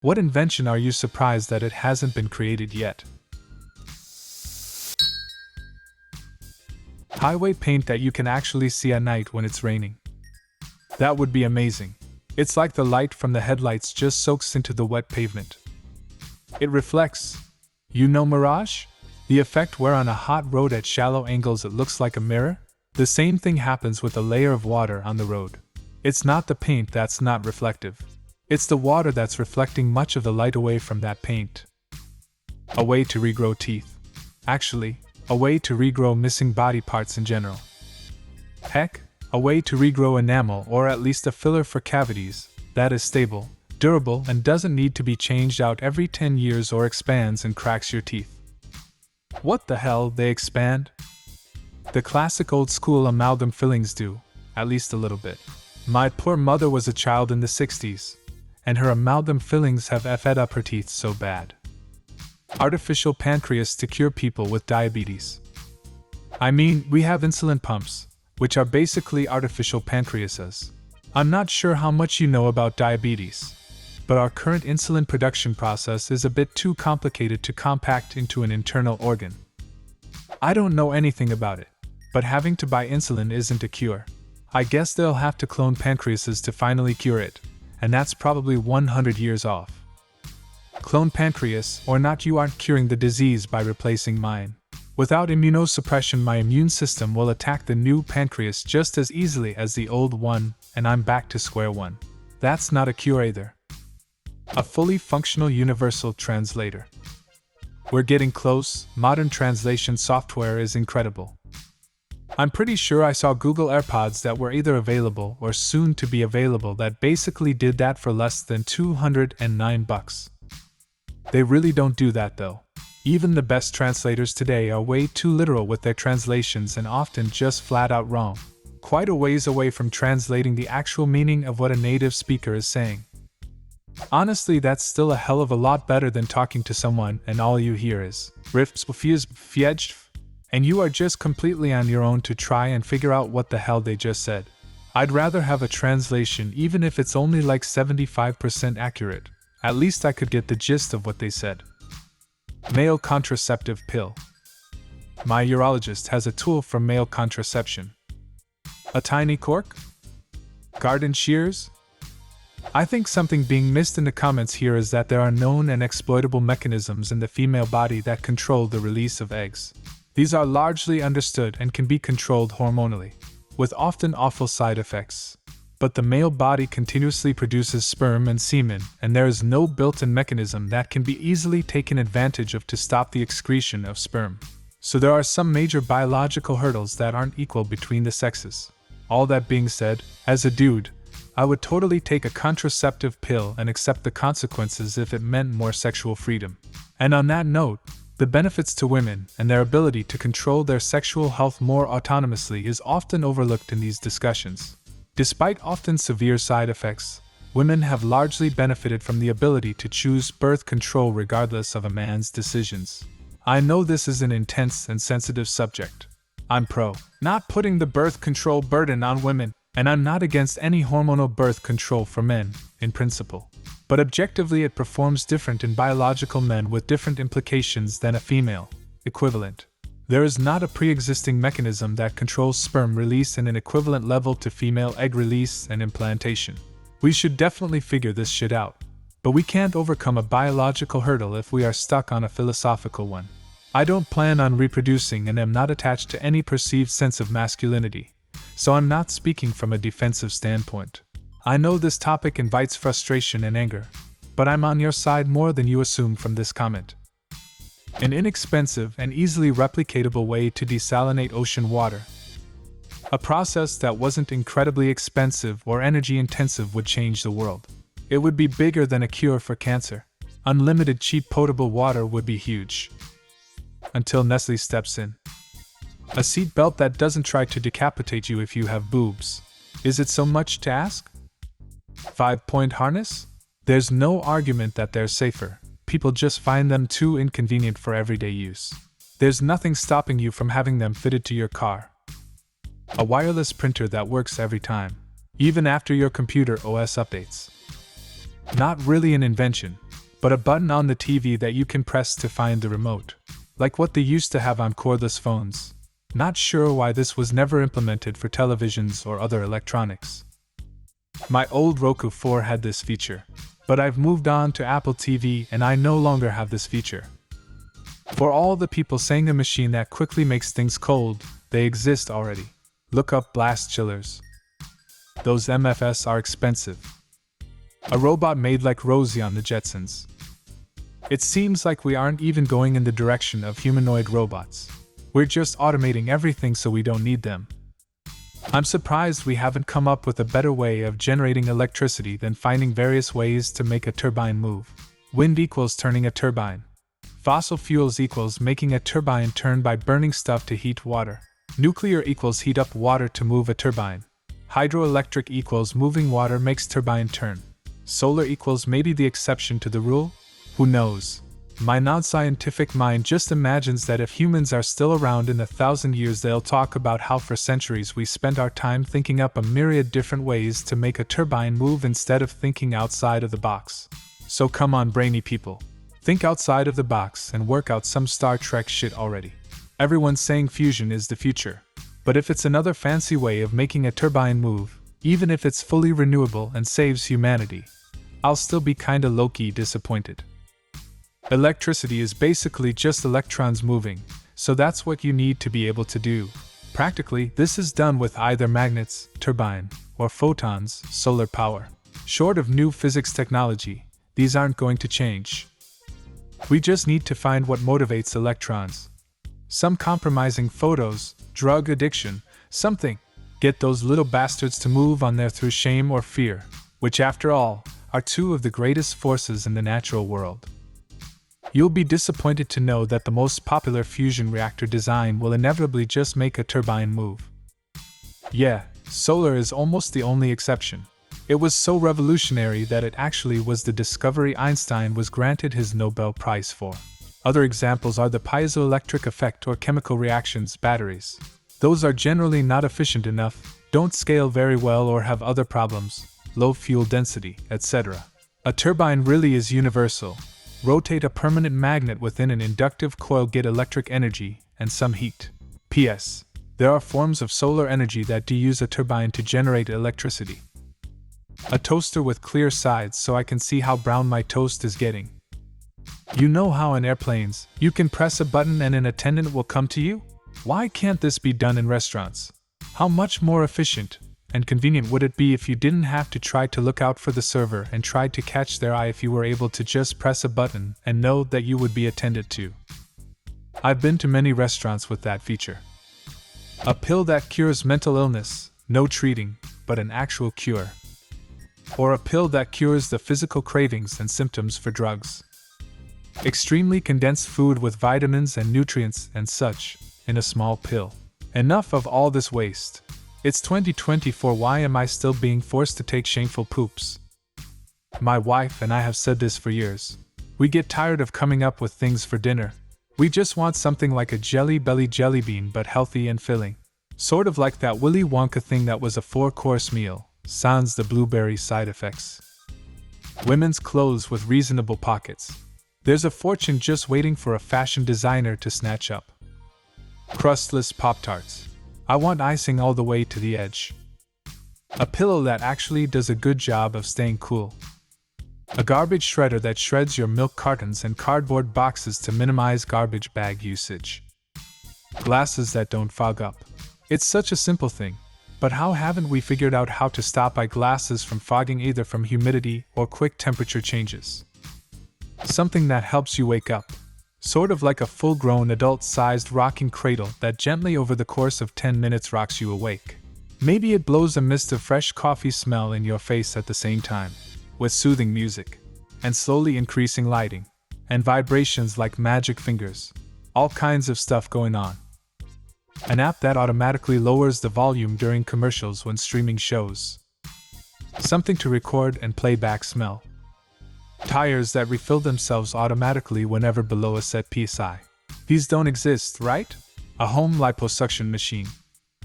What invention are you surprised that it hasn't been created yet? Highway paint that you can actually see at night when it's raining. That would be amazing. It's like the light from the headlights just soaks into the wet pavement. It reflects. You know mirage? The effect where on a hot road at shallow angles it looks like a mirror? The same thing happens with a layer of water on the road. It's not the paint that's not reflective. It's the water that's reflecting much of the light away from that paint. A way to regrow teeth. Actually, a way to regrow missing body parts in general. Heck, a way to regrow enamel or at least a filler for cavities that is stable, durable, and doesn't need to be changed out every 10 years or expands and cracks your teeth. What the hell, they expand? The classic old school amalgam fillings do, at least a little bit. My poor mother was a child in the 60s, and her amalgam fillings have effed up her teeth so bad. Artificial pancreas to cure people with diabetes. I mean, we have insulin pumps, which are basically artificial pancreases. I'm not sure how much you know about diabetes, but our current insulin production process is a bit too complicated to compact into an internal organ. I don't know anything about it, but having to buy insulin isn't a cure. I guess they'll have to clone pancreases to finally cure it, and that's probably 100 years off. Clone pancreas or not, you aren't curing the disease by replacing mine. Without immunosuppression, my immune system will attack the new pancreas just as easily as the old one, and I'm back to square one. That's not a cure either. A fully functional universal translator. We're getting close. Modern translation software is incredible. I'm pretty sure I saw Google AirPods that were either available or soon to be available that basically did that for less than $209. They really don't do that though. Even the best translators today are way too literal with their translations and often just flat out wrong. Quite a ways away from translating the actual meaning of what a native speaker is saying. Honestly, that's still a hell of a lot better than talking to someone and all you hear is and you are just completely on your own to try and figure out what the hell they just said. I'd rather have a translation even if it's only like 75% accurate. At least I could get the gist of what they said. Male contraceptive pill. My urologist has a tool for male contraception. A tiny cork? Garden shears? I think something being missed in the comments here is that there are known and exploitable mechanisms in the female body that control the release of eggs. These are largely understood and can be controlled hormonally, with often awful side effects. But the male body continuously produces sperm and semen, and there is no built-in mechanism that can be easily taken advantage of to stop the excretion of sperm. So there are some major biological hurdles that aren't equal between the sexes. All that being said, as a dude, I would totally take a contraceptive pill and accept the consequences if it meant more sexual freedom. And on that note, the benefits to women and their ability to control their sexual health more autonomously is often overlooked in these discussions. Despite often severe side effects, women have largely benefited from the ability to choose birth control regardless of a man's decisions. I know this is an intense and sensitive subject. I'm pro not putting the birth control burden on women, and I'm not against any hormonal birth control for men, in principle. But objectively it performs different in biological men with different implications than a female equivalent. There is not a pre-existing mechanism that controls sperm release in an equivalent level to female egg release and implantation. We should definitely figure this shit out. But we can't overcome a biological hurdle if we are stuck on a philosophical one. I don't plan on reproducing and am not attached to any perceived sense of masculinity, so I'm not speaking from a defensive standpoint. I know this topic invites frustration and anger, but I'm on your side more than you assume from this comment. An inexpensive and easily replicatable way to desalinate ocean water. A process that wasn't incredibly expensive or energy intensive would change the world. It would be bigger than a cure for cancer. Unlimited cheap potable water would be huge. Until Nestle steps in. A seatbelt that doesn't try to decapitate you if you have boobs. Is it so much to ask? 5-point harness? There's no argument that they're safer. People just find them too inconvenient for everyday use. There's nothing stopping you from having them fitted to your car. A wireless printer that works every time, even after your computer OS updates. Not really an invention, but a button on the TV that you can press to find the remote. Like what they used to have on cordless phones. Not sure why this was never implemented for televisions or other electronics. My old Roku 4 had this feature, but I've moved on to Apple TV and I no longer have this feature. For all the people saying a machine that quickly makes things cold, they exist already. Look up blast chillers. Those MFS are expensive. A robot made like Rosie on the Jetsons. It seems like we aren't even going in the direction of humanoid robots. We're just automating everything so we don't need them. I'm surprised we haven't come up with a better way of generating electricity than finding various ways to make a turbine move. Wind equals turning a turbine. Fossil fuels equals making a turbine turn by burning stuff to heat water. Nuclear equals heat up water to move a turbine. Hydroelectric equals moving water makes turbine turn. Solar equals maybe the exception to the rule? Who knows? My non-scientific mind just imagines that if humans are still around in 1,000 years, they'll talk about how for centuries we spent our time thinking up a myriad different ways to make a turbine move instead of thinking outside of the box. So come on, brainy people. Think outside of the box and work out some Star Trek shit already. Everyone's saying fusion is the future. But if it's another fancy way of making a turbine move, even if it's fully renewable and saves humanity, I'll still be kinda low-key disappointed. Electricity is basically just electrons moving, so that's what you need to be able to do. Practically, this is done with either magnets, turbine, or photons, solar power. Short of new physics technology, these aren't going to change. We just need to find what motivates electrons. Some compromising photos, drug addiction, something. Get those little bastards to move on there through shame or fear, which after all, are two of the greatest forces in the natural world. You'll be disappointed to know that the most popular fusion reactor design will inevitably just make a turbine move. Yeah, solar is almost the only exception. It was so revolutionary that it actually was the discovery Einstein was granted his Nobel Prize for. Other examples are the piezoelectric effect or chemical reactions batteries. Those are generally not efficient enough, don't scale very well or have other problems, low fuel density, etc. A turbine really is universal. Rotate a permanent magnet within an inductive coil, get electric energy and some heat. P.S. There are forms of solar energy that do use a turbine to generate electricity. A toaster with clear sides so I can see how brown my toast is getting. You know how in airplanes, you can press a button and an attendant will come to you? Why can't this be done in restaurants? How much more efficient and convenient would it be if you didn't have to try to look out for the server and try to catch their eye if you were able to just press a button and know that you would be attended to? I've been to many restaurants with that feature. A pill that cures mental illness, no treating, but an actual cure. Or a pill that cures the physical cravings and symptoms for drugs. Extremely condensed food with vitamins and nutrients and such, in a small pill. Enough of all this waste. It's 2024, why am I still being forced to take shameful poops? My wife and I have said this for years. We get tired of coming up with things for dinner. We just want something like a Jelly Belly jelly bean but healthy and filling. Sort of like that Willy Wonka thing that was a 4-course meal, sans the blueberry side effects. Women's clothes with reasonable pockets. There's a fortune just waiting for a fashion designer to snatch up. Crustless Pop-Tarts. I want icing all the way to the edge. A pillow that actually does a good job of staying cool. A garbage shredder that shreds your milk cartons and cardboard boxes to minimize garbage bag usage. Glasses that don't fog up. It's such a simple thing, but how haven't we figured out how to stop eyeglasses from fogging either from humidity or quick temperature changes? Something that helps you wake up. Sort of like a full-grown adult-sized rocking cradle that gently over the course of 10 minutes rocks you awake. Maybe it blows a mist of fresh coffee smell in your face at the same time, with soothing music, and slowly increasing lighting, and vibrations like magic fingers. All kinds of stuff going on. An app that automatically lowers the volume during commercials when streaming shows. Something to record and play back smell. Tires that refill themselves automatically whenever below a set PSI. These don't exist, right? A home liposuction machine.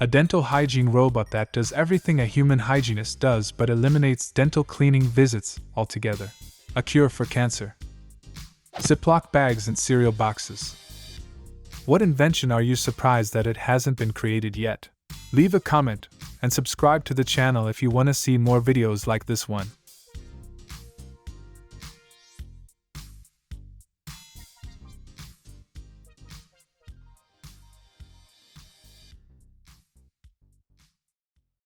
A dental hygiene robot that does everything a human hygienist does but eliminates dental cleaning visits altogether. A cure for cancer. Ziploc bags and cereal boxes. What invention are you surprised that it hasn't been created yet? Leave a comment and subscribe to the channel if you want to see more videos like this one.